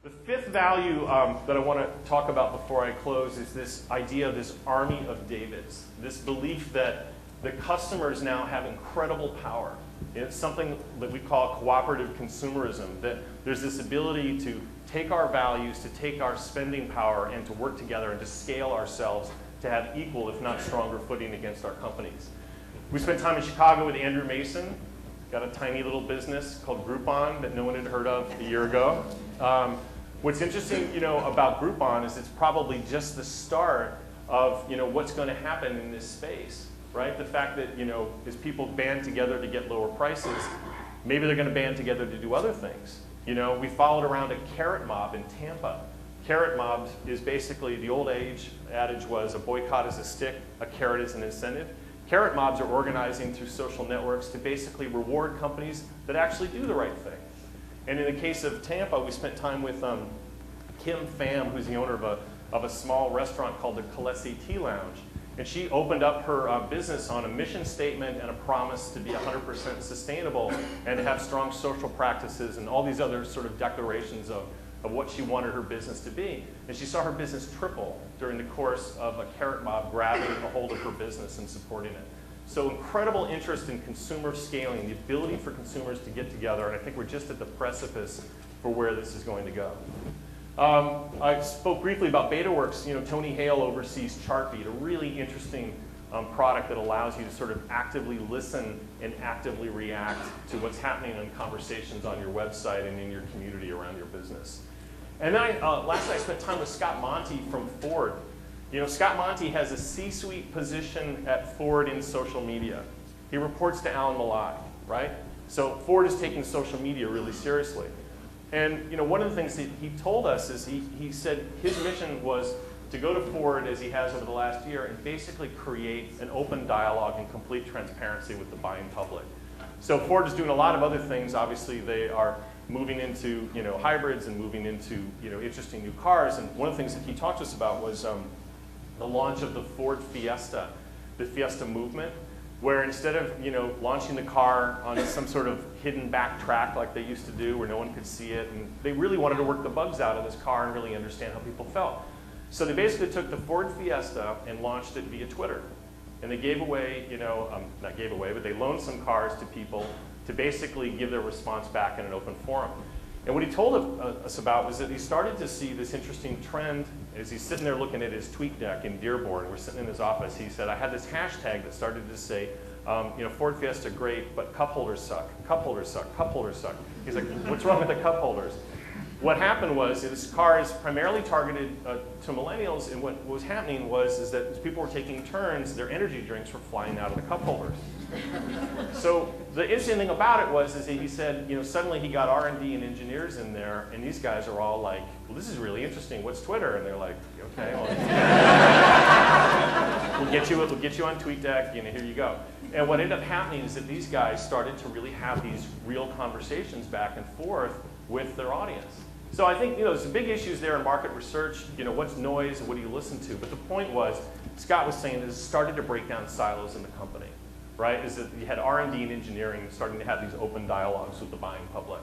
The fifth value that I want to talk about before I close is this idea of this army of Davids, this belief that the customers now have incredible power. It's something that we call cooperative consumerism, that there's this ability to take our values, to take our spending power, and to work together and to scale ourselves to have equal, if not stronger, footing against our companies. We spent time in Chicago with Andrew Mason, got a tiny little business called Groupon that no one had heard of a year ago. What's interesting, about Groupon is it's probably just the start of, what's going to happen in this space, right? The fact that, as people band together to get lower prices, maybe they're going to band together to do other things. We followed around a carrot mob in Tampa. Carrot mob is basically the old adage was a boycott is a stick, a carrot is an incentive. Carrot mobs are organizing through social networks to basically reward companies that actually do the right thing. And in the case of Tampa, we spent time with Kim Pham, who's the owner of a small restaurant called the Khaleesi Tea Lounge. And she opened up her business on a mission statement and a promise to be 100% sustainable and to have strong social practices and all these other sort of declarations of what she wanted her business to be. And she saw her business triple during the course of a carrot mob grabbing a hold of her business and supporting it. So incredible interest in consumer scaling, the ability for consumers to get together, and I think we're just at the precipice for where this is going to go. I spoke briefly about BetaWorks. Tony Hale oversees Chartbeat, a really interesting product that allows you to sort of actively listen and actively react to what's happening in conversations on your website and in your community around your business. And then last night I spent time with Scott Monty from Ford. Scott Monty has a C-suite position at Ford in social media. He reports to Alan Malai, right? So Ford is taking social media really seriously. And one of the things that he told us is he said his mission was to go to Ford, as he has over the last year, and basically create an open dialogue and complete transparency with the buying public. So Ford is doing a lot of other things. Obviously, they are moving into hybrids and moving into interesting new cars. And one of the things that he talked to us about was the launch of the Ford Fiesta, the Fiesta movement, where instead of launching the car on some sort of hidden back track like they used to do where no one could see it, and they really wanted to work the bugs out of this car and really understand how people felt. So they basically took the Ford Fiesta and launched it via Twitter. And they gave away, not gave away, but they loaned some cars to people to basically give their response back in an open forum. And what he told us about was that he started to see this interesting trend as he's sitting there looking at his tweet deck in Dearborn. We're sitting in his office. He said, I had this hashtag that started to say, Ford Fiesta great, but cup holders suck, cup holders suck, cup holders suck. He's like, what's wrong with the cup holders? What happened was this car is primarily targeted to millennials, and what was happening is that as people were taking turns, their energy drinks were flying out of the cup holders. So the interesting thing about it was that he said, suddenly he got R&D and engineers in there, and these guys are all like, well, this is really interesting. What's Twitter? And they're like, okay, well, we'll get you on TweetDeck. Here you go. And what ended up happening is that these guys started to really have these real conversations back and forth with their audience. So I think there's some big issues there in market research. What's noise and what do you listen to? But the point was, Scott was saying that it started to break down silos in the company, right? Is that you had R&D and engineering starting to have these open dialogues with the buying public.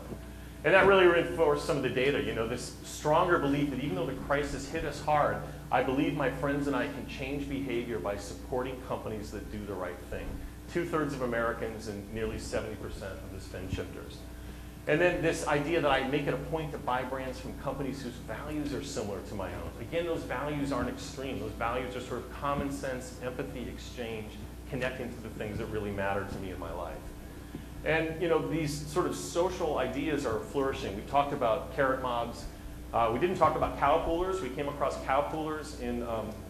And that really reinforced some of the data. This stronger belief that even though the crisis hit us hard, I believe my friends and I can change behavior by supporting companies that do the right thing. 2/3 of Americans and nearly 70% of the spend shifters. And then this idea that I make it a point to buy brands from companies whose values are similar to my own. Again, those values aren't extreme. Those values are sort of common sense, empathy, exchange, connecting to the things that really matter to me in my life. And these sort of social ideas are flourishing. We talked about carrot mobs. We didn't talk about cow poolers. We came across cow poolers in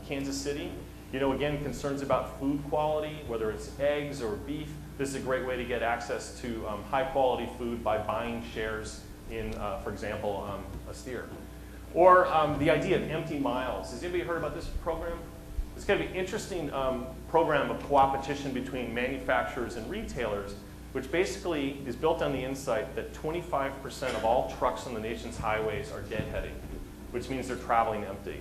Kansas City. Again, concerns about food quality, whether it's eggs or beef. This is a great way to get access to high-quality food by buying shares in, for example, a steer. Or the idea of empty miles. Has anybody heard about this program? It's going to be an interesting program of co-opetition between manufacturers and retailers, which basically is built on the insight that 25% of all trucks on the nation's highways are deadheading, which means they're traveling empty.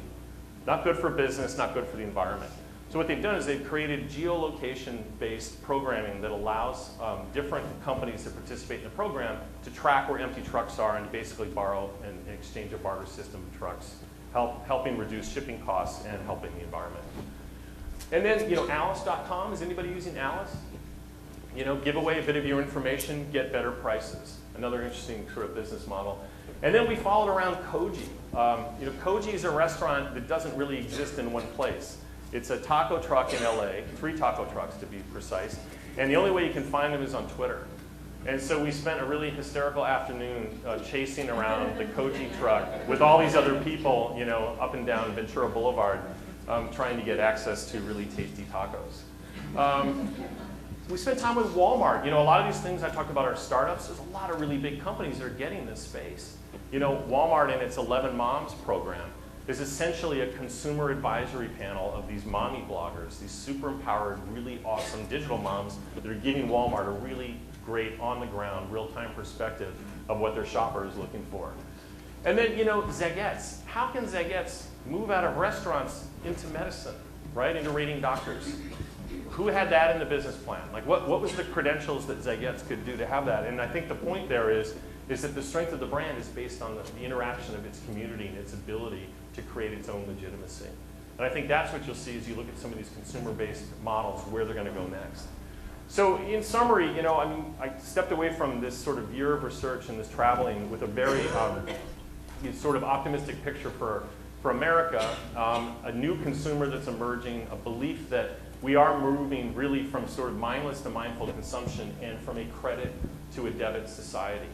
Not good for business, not good for the environment. So what they've done is they've created geolocation-based programming that allows different companies that participate in the program to track where empty trucks are and basically borrow and exchange a barter system of trucks, helping reduce shipping costs and helping the environment. And then, Alice.com, is anybody using Alice? Give away a bit of your information, get better prices. Another interesting sort of business model. And then we followed around Koji. Koji is a restaurant that doesn't really exist in one place. It's a taco truck in LA, 3 taco trucks to be precise, and the only way you can find them is on Twitter. And so we spent a really hysterical afternoon chasing around the Koji truck with all these other people, up and down Ventura Boulevard, trying to get access to really tasty tacos. We spent time with Walmart. A lot of these things I talked about are startups. There's a lot of really big companies that are getting this space. Walmart in its 11 Moms program is essentially a consumer advisory panel of these mommy bloggers, these super empowered, really awesome digital moms that are giving Walmart a really great, on-the-ground, real-time perspective of what their shopper is looking for. And then, Zagettes. How can Zagettes move out of restaurants into medicine, right, into rating doctors? Who had that in the business plan? Like, what was the credentials that Zagettes could do to have that? And I think the point there is that the strength of the brand is based on the interaction of its community and its ability to create its own legitimacy. And I think that's what you'll see as you look at some of these consumer-based models, where they're going to go next. So in summary, I stepped away from this sort of year of research and this traveling with a very sort of optimistic picture for America, a new consumer that's emerging, a belief that we are moving really from sort of mindless to mindful consumption and from a credit to a debit society.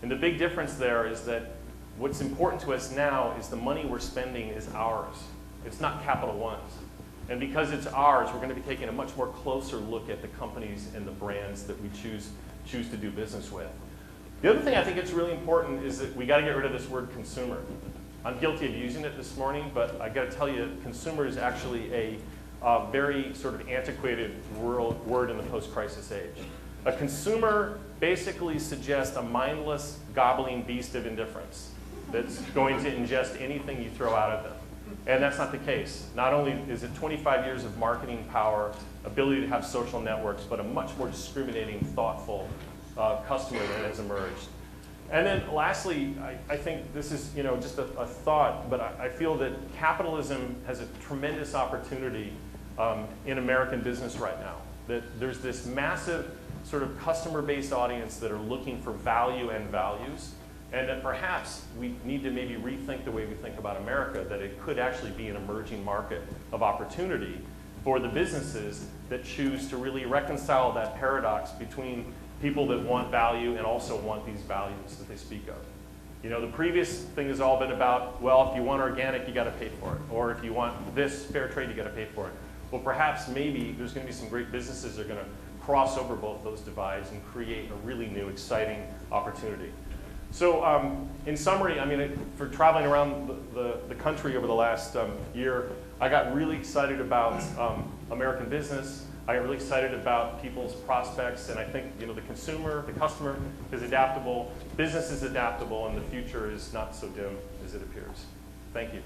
And the big difference there is that what's important to us now is the money we're spending is ours. It's not Capital One's. And because it's ours, we're going to be taking a much more closer look at the companies and the brands that we choose to do business with. The other thing I think it's really important is that we got to get rid of this word consumer. I'm guilty of using it this morning, but I got to tell you, consumer is actually a very sort of antiquated word in the post-crisis age. A consumer basically suggests a mindless, gobbling beast of indifference that's going to ingest anything you throw out at them. And that's not the case. Not only is it 25 years of marketing power, ability to have social networks, but a much more discriminating, thoughtful customer that has emerged. And then lastly, I think this is just a thought, but I feel that capitalism has a tremendous opportunity in American business right now. That there's this massive sort of customer-based audience that are looking for value and values, and that perhaps we need to maybe rethink the way we think about America, that it could actually be an emerging market of opportunity for the businesses that choose to really reconcile that paradox between people that want value and also want these values that they speak of. The previous thing has all been about, well, if you want organic, you got to pay for it. Or if you want this fair trade, you got to pay for it. Well, perhaps maybe there's going to be some great businesses that are going to cross over both those divides and create a really new, exciting opportunity. So in summary, for traveling around the country over the last year, I got really excited about American business. I got really excited about people's prospects, and I think the consumer, the customer is adaptable, business is adaptable, and the future is not so dim as it appears. Thank you.